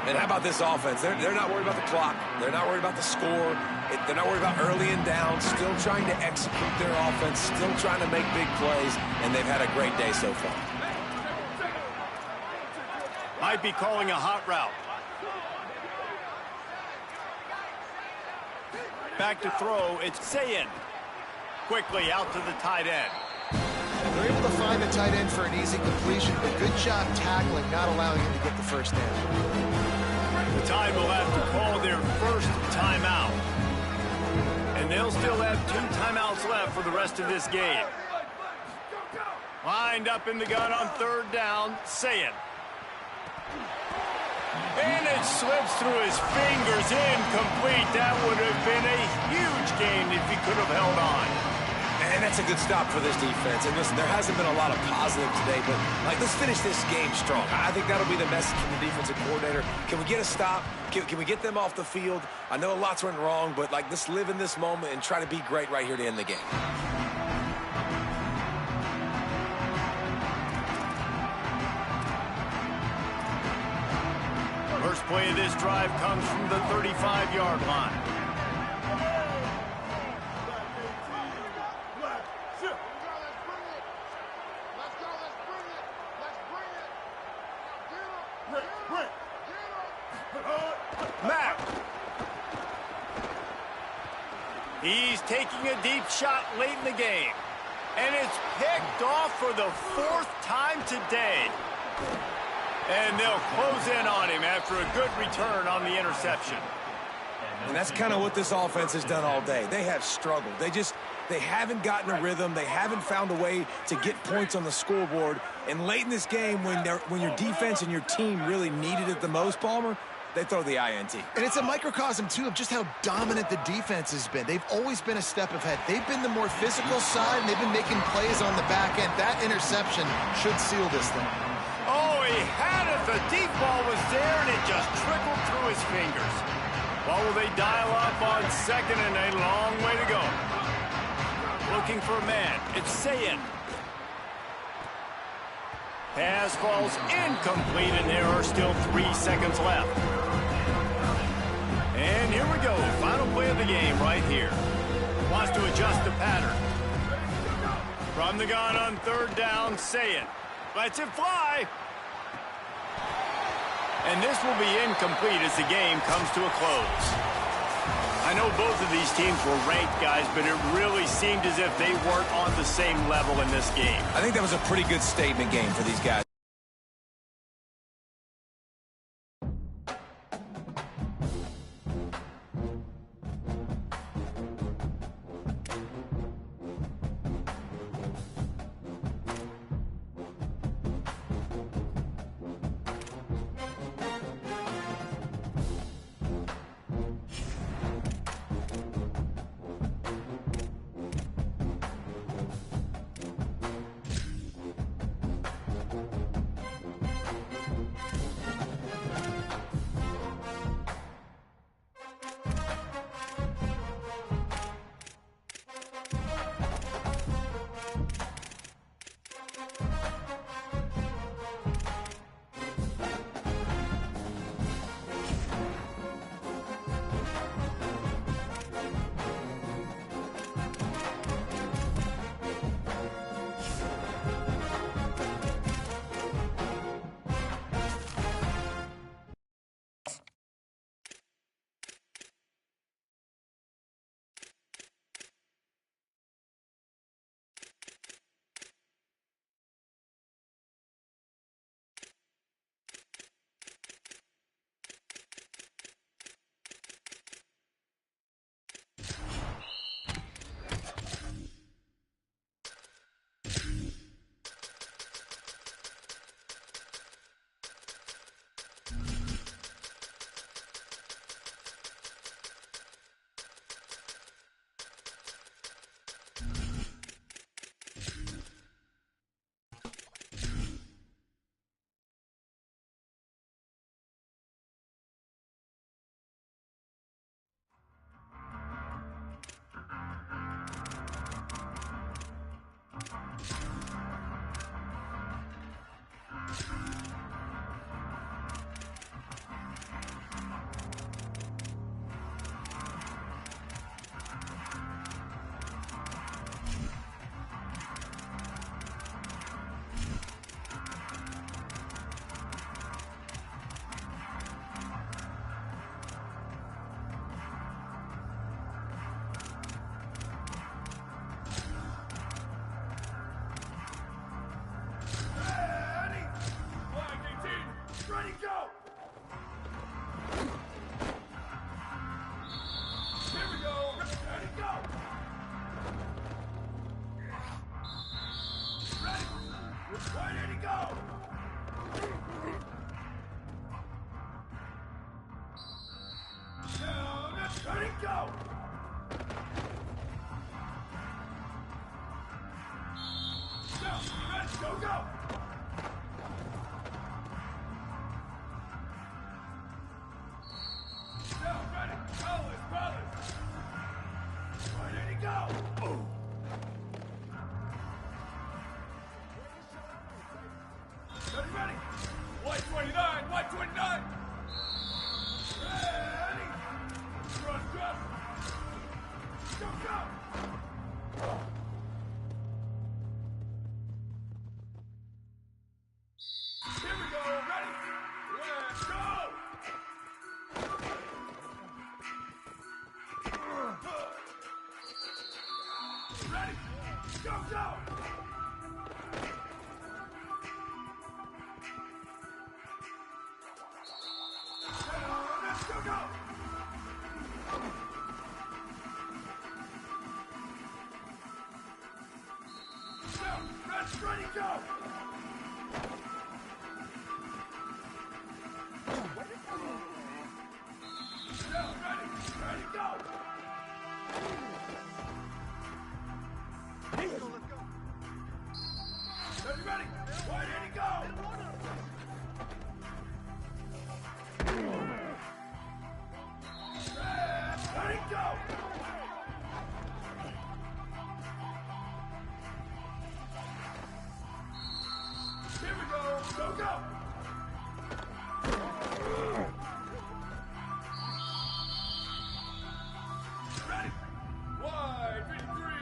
And how about this offense? They're not worried about the clock. They're not worried about the score. They're not worried about early and down. Still trying to execute their offense. Still trying to make big plays. And they've had a great day so far. Might be calling a hot route. Back to throw. It's Sayin. Quickly out to the tight end. They're able to find the tight end for an easy completion, but good job tackling, not allowing him to get the first down. The Tide will have to call their first timeout. And they'll still have 2 timeouts left for the rest of this game. Lined up in the gun on 3rd down, Sayin. And it slips through his fingers, incomplete. That would have been a huge gain if he could have held on. And that's a good stop for this defense. And listen, there hasn't been a lot of positive today, but let's finish this game strong. I think that'll be the message from the defensive coordinator. Can we get a stop? Can we get them off the field? I know lots went wrong, but let's live in this moment and try to be great right here to end the game. First play of this drive comes from the 35-yard line. Mack. He's taking a deep shot late in the game. And it's picked off for the 4th time today. And they'll close in on him after a good return on the interception. And that's kind of what this offense has done all day. They have struggled. They haven't gotten a rhythm. They haven't found a way to get points on the scoreboard. And late in this game, when your defense and your team really needed it the most, Palmer, they throw the INT. And it's a microcosm, too, of just how dominant the defense has been. They've always been a step ahead. They've been the more physical side, and they've been making plays on the back end. That interception should seal this thing. Oh, he had it. The deep ball was there, and it just trickled through his fingers. What will they dial up on 2nd and a long way to go? Looking for a man. It's Sayin. Pass falls incomplete, and there are still 3 seconds left. And here we go. Final play of the game right here. Wants to adjust the pattern. From the gun on 3rd down, Sayin. Lets it fly. And this will be incomplete as the game comes to a close. I know both of these teams were ranked, guys, but it really seemed as if they weren't on the same level in this game. I think that was a pretty good statement game for these guys. go! Now, ready, brothers! Where did he go? Oh. Ready? White 29! White 29! Ready! Trust! Go! Here we go! Ready? Let's go! Ready? Go! Go! Ready, go! Ready, go! Let's go! Ready? Where did he go? Ready, go! Here we go! Go! Ready? Wide 53!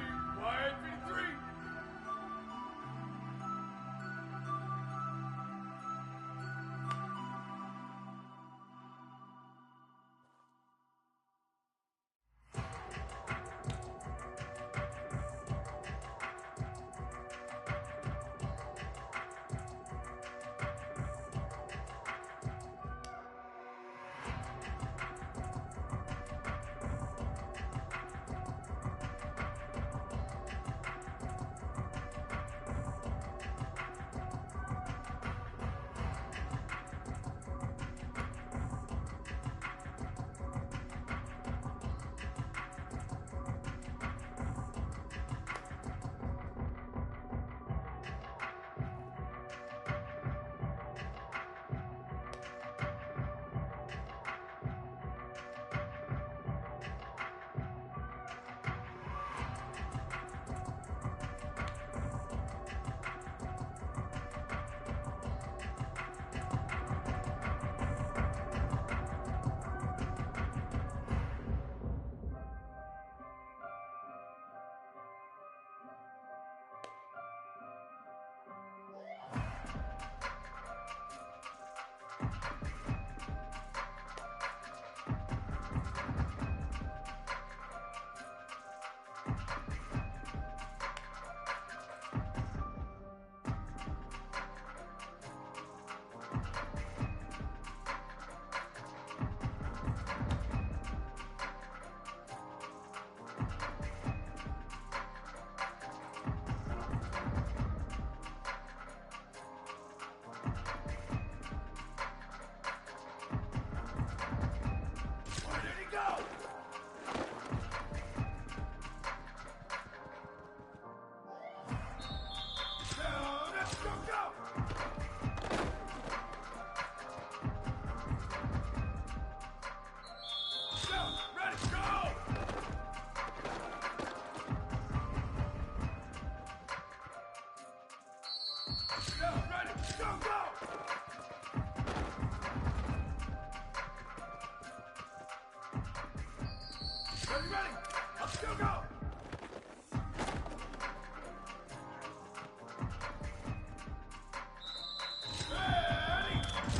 Ready? Let's go!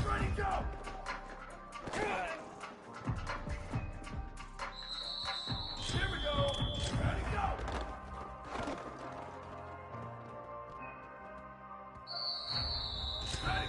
Ready, go! Here we go! Ready, go! Ready!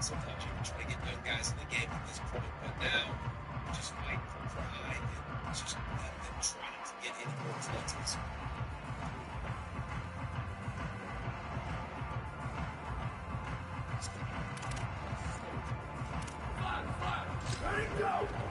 Sometimes you try to get young guys in the game at this point, but now just fight for pride and just let them try not to get any more penalties. Ready, go!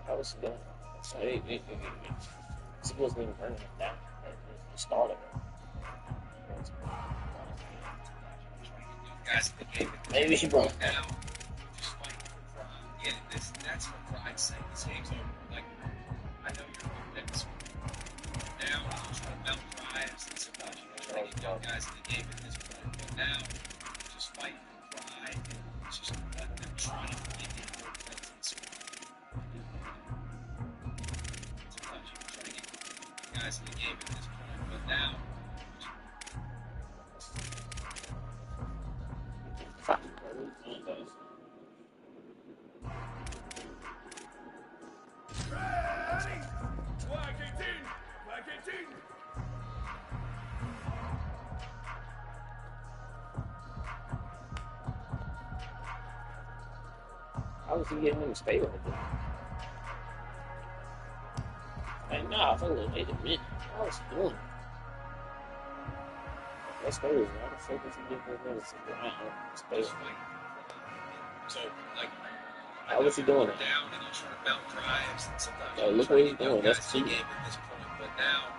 How was he doing? So it wasn't even burning it down. It started it. Guys, the game Maybe she broke now. Just fighting for pride. Yeah, that's for pride's sake. This game's over. Like, I know you're going to this now. I'm trying to mount drives and sometimes you're trying to get young guys in the game at this point. But now, just fighting for pride. It's just let them try to get in more plays in this one. Sometimes you're trying to get guys in the game at this point. But now, how was he getting him to stay right there? Like, nah, hold on, wait a minute. How was he doing it? That's crazy. How the fuck is he getting him to ground? Space. So, like, how was he doing it? Down and you're trying to mount drives and sometimes Oh, look what he's doing. That's the cheating. game at this point. But now,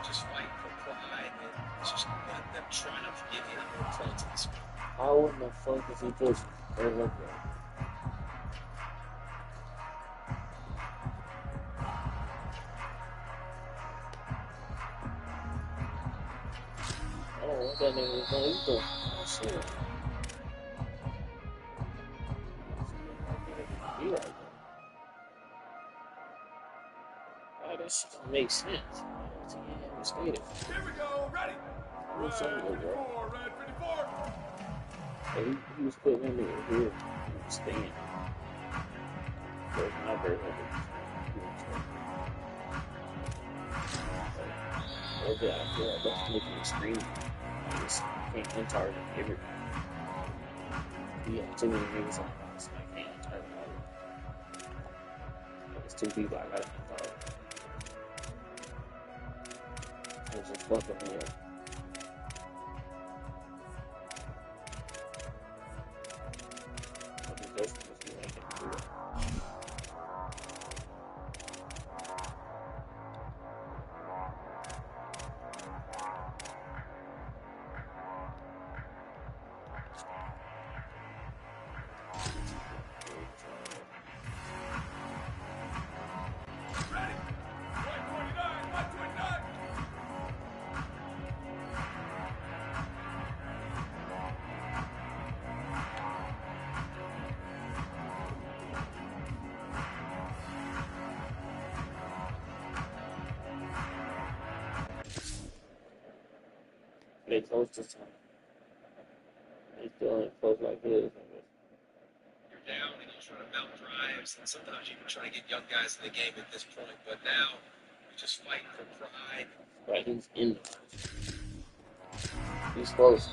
just fight for pride and just let them try not to get any more points in this one. How in the fuck is he pushing? Don't look right. I don't know what that nigga was doing. He's doing shit. Be right there. Oh, that shit don't make sense. So yeah, I'm skated. Here we go, ready. What's up, bro? Red 54. He was putting him in here. He was staying. very heavy. I feel like that's making me scream. I just can't hit target every. Yeah, too many moves on the so I can't target target. It's two people I gotta hit target. It's just fucking me up. This must be making it do it. They close this time. They still ain't close like this. You're down and you're trying to mount drives, and sometimes you can try to get young guys in the game at this point, but now you're just fighting for pride. Right, he's in the He's close.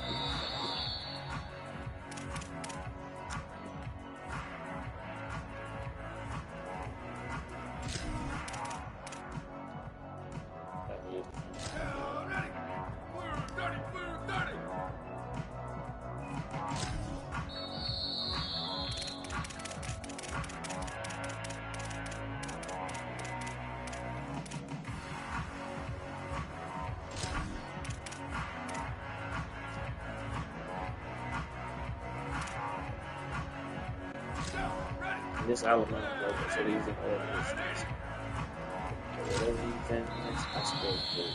This Alabama logo, so he's in all of this. Whatever he's in, I still do.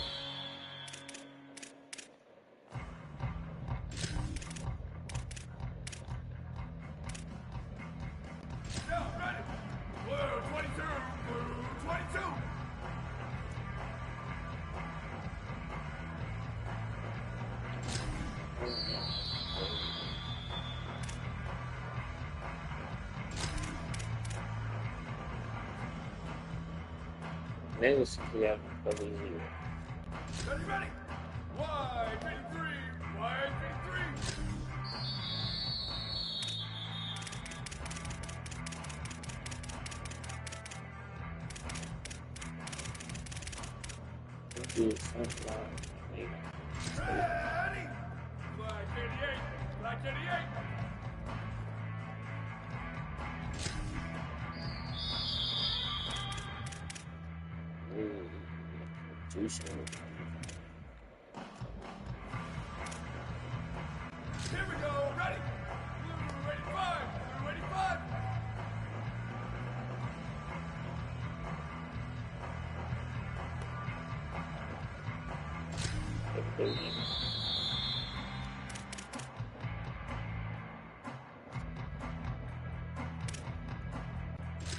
Maybe it's yeah, probably easier. Ready? Wide 53, wide 53. Do something like Ready? Black 88, black 88. too short. Here we go, ready? Blue 85, blue 85.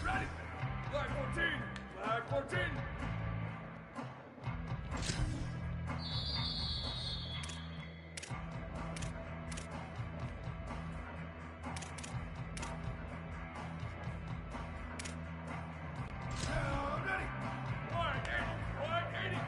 Ready? Black 14, black 14. Ready? Wide 80, wide 80.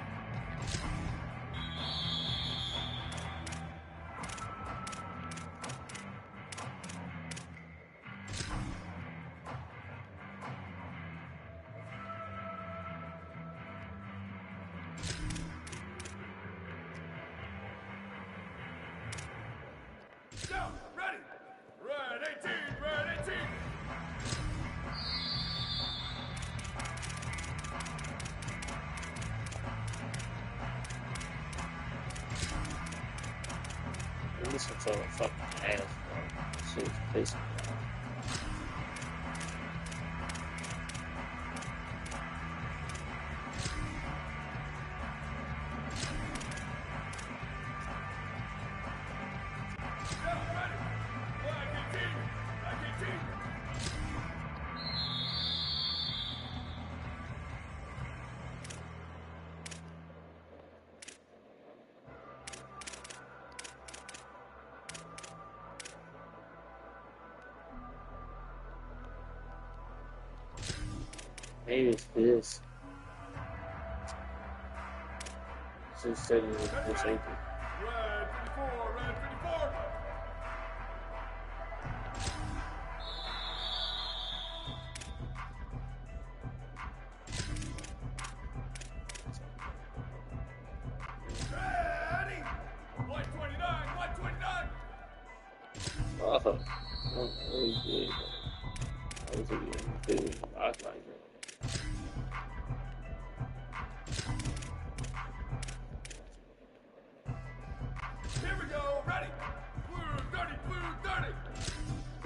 Down, ready. Red 18, red 18. Listen to a fucking ass, bro. Shit's pissing me off. Down, ready. Black 18, black 18. Maybe it's this. This is taking the safety. Red 54, red 54. Ready. White 29, white 29. Oh, that was good. That was a good rock like that. Here we go, ready. Blue 30, blue 30.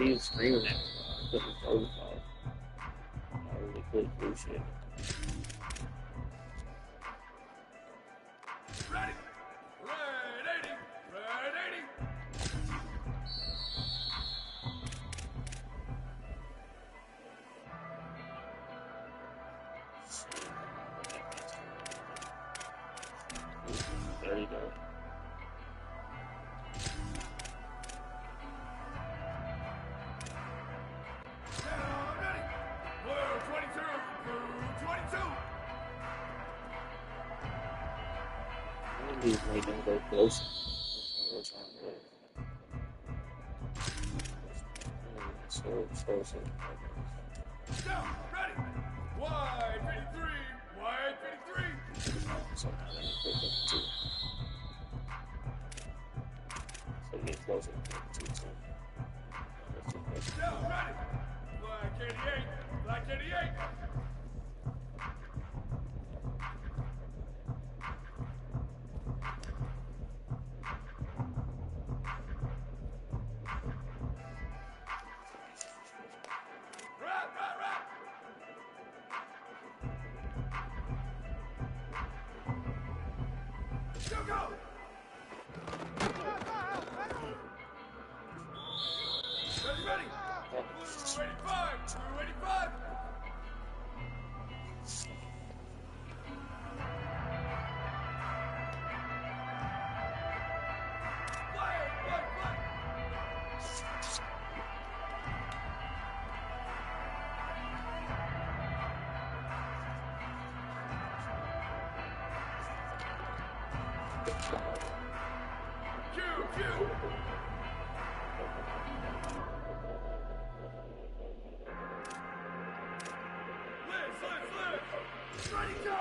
He was screaming at me, bro. I couldn't throw the ball. I really couldn't do shit. Ready. Red 80, red 80. There you go. Down, ready. Blue 22, blue 22. I want these make them go closer. That's what we're trying to do. So. Down, ready. White 53, white 53. Somehow let me pick up two. So get closer to two. That's too close. Down, ready. Black 88, black 88. Rap, rap, rap. Go, go. Ready, ready. Blue 85, blue 85. Flag, flag, flag. Q, Q. Liz. Ready, go.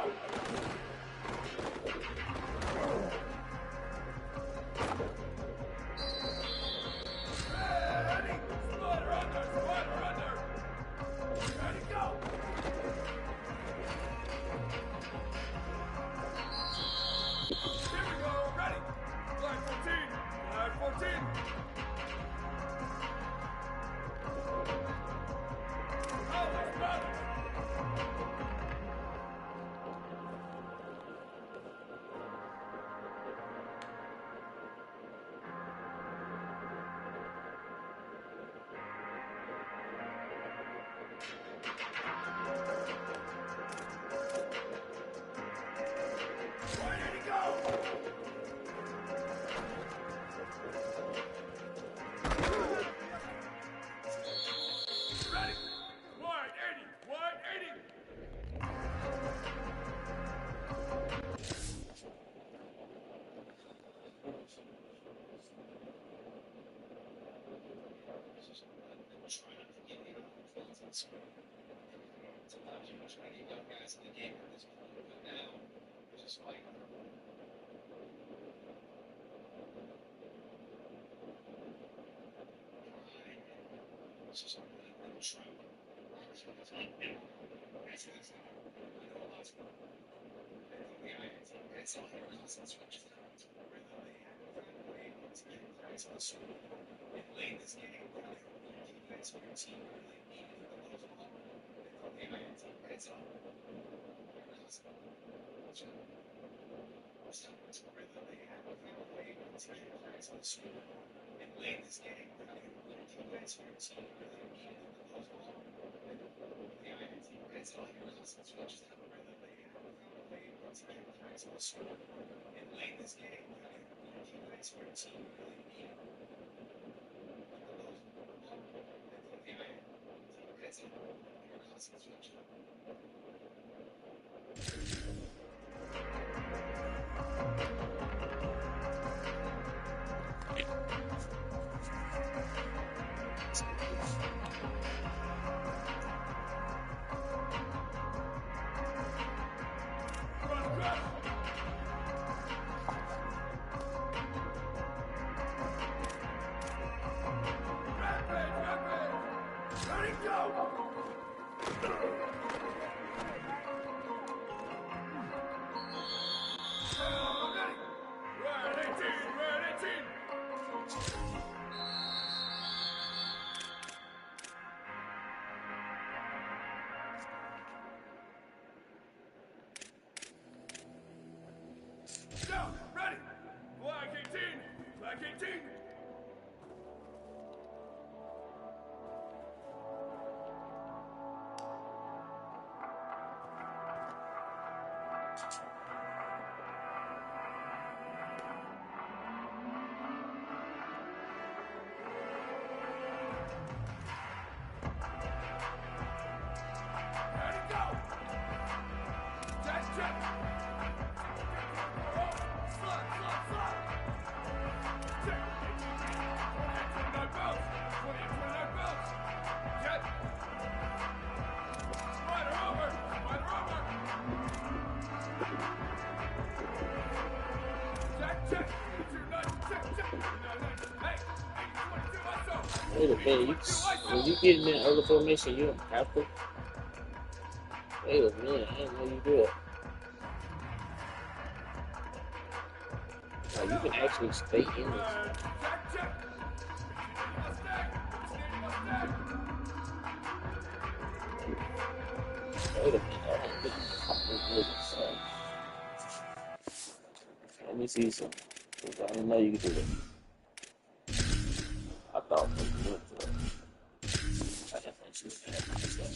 Ready. Spider under, spider under. Ready, go. Here we go, ready. Flag 14, flag 14. Always brothers. Ready to go. Ready. White 80, white 80. Try not to get any offense and score. Sometimes you're trying to get young guys in the game at this point, but now they're just fighting. It's just a little trout. That's what it's like. That's what it's like. I know a lot's going on. It's all here. It's what just happens. Really, found a way to get guys on the score and late this game. You guys on your team really needed the love ball. They thought the INT red zone. It's really they have found a way to get guys on the score and late this game. You guys on your team really needed the love ball. The INT red zone. It's what just happened. Really, they have found a way to get guys on the score and late this game. You guys on your team really needed the love ball. The INT red zone. Wait a minute, when you get in that other formation, you don't have to. Wait a minute, I didn't know you do it. Like, you can actually stay in this. Wait a minute, let me see something. I didn't know you could do it. I thought you could do it. I didn't think she was going to have stuff.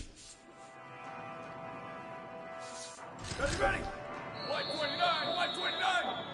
Ready? White 29, white 29!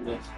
Yes.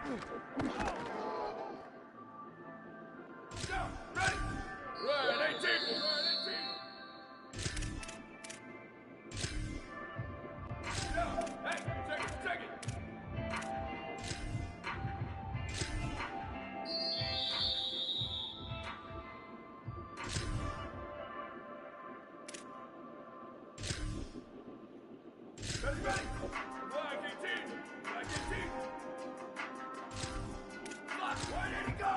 Down, ready. Right, 18. Down, hey, take it. Ready. Black 18. Black, where did he go?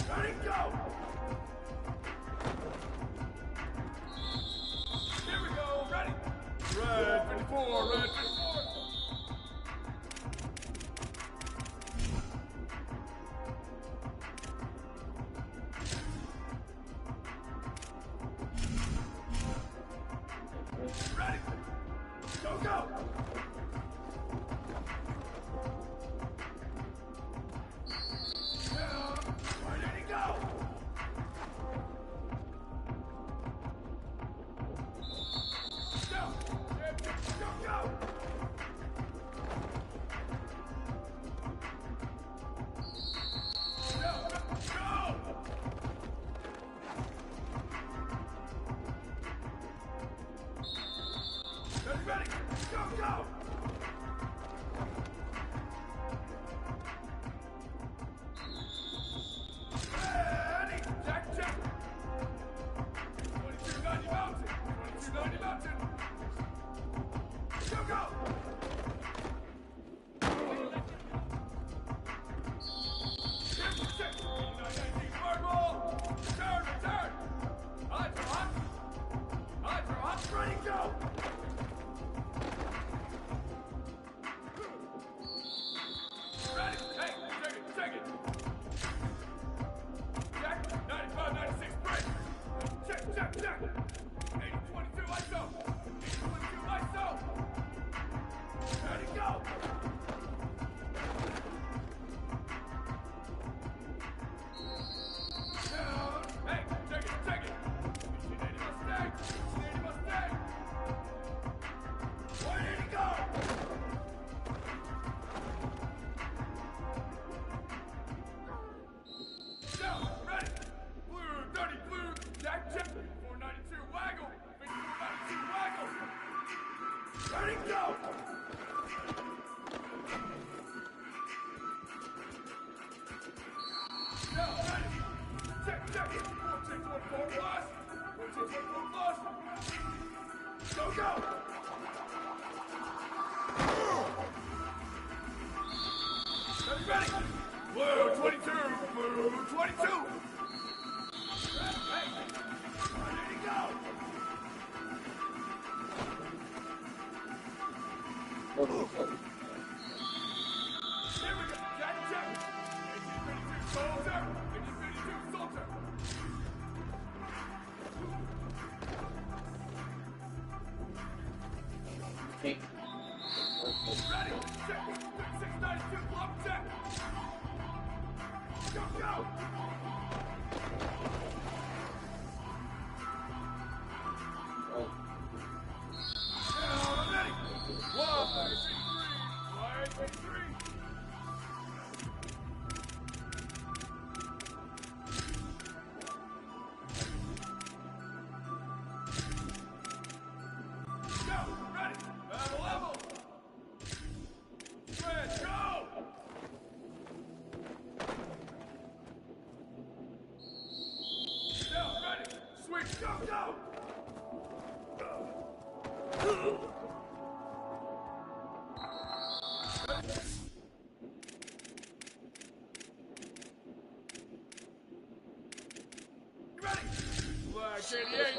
Ready, go! Here we go, ready? Red 54, red 54. Ready? Go! Where did he go? Go! Ready? Go! Ready? Check. 2290 mountain. Go! Check. 919 hard ball. Turn. Hydro. Ready, go! Ready? Hey, check it. Jack, 95, 96, break. Check. 80-22, ISO. Ready, go. Down. Hey, check it. 1880 Mustang. Where did he go? Down, ready. Blue, dirty blue. Jack, 492 waggle. 492 waggle. Ready, go. Down, ready. Check. 4614 plus. 4614 plus. Go. Ready. Blue 22. Hey, where did he go? Here we go. Jack. 1852 soldier. 1852 soldier. Ready. Check. 692 block check. Go. Ready. 183. Go. Ready. Level. Spread. Go. Ready. Switch. Go. Ready. Black 88.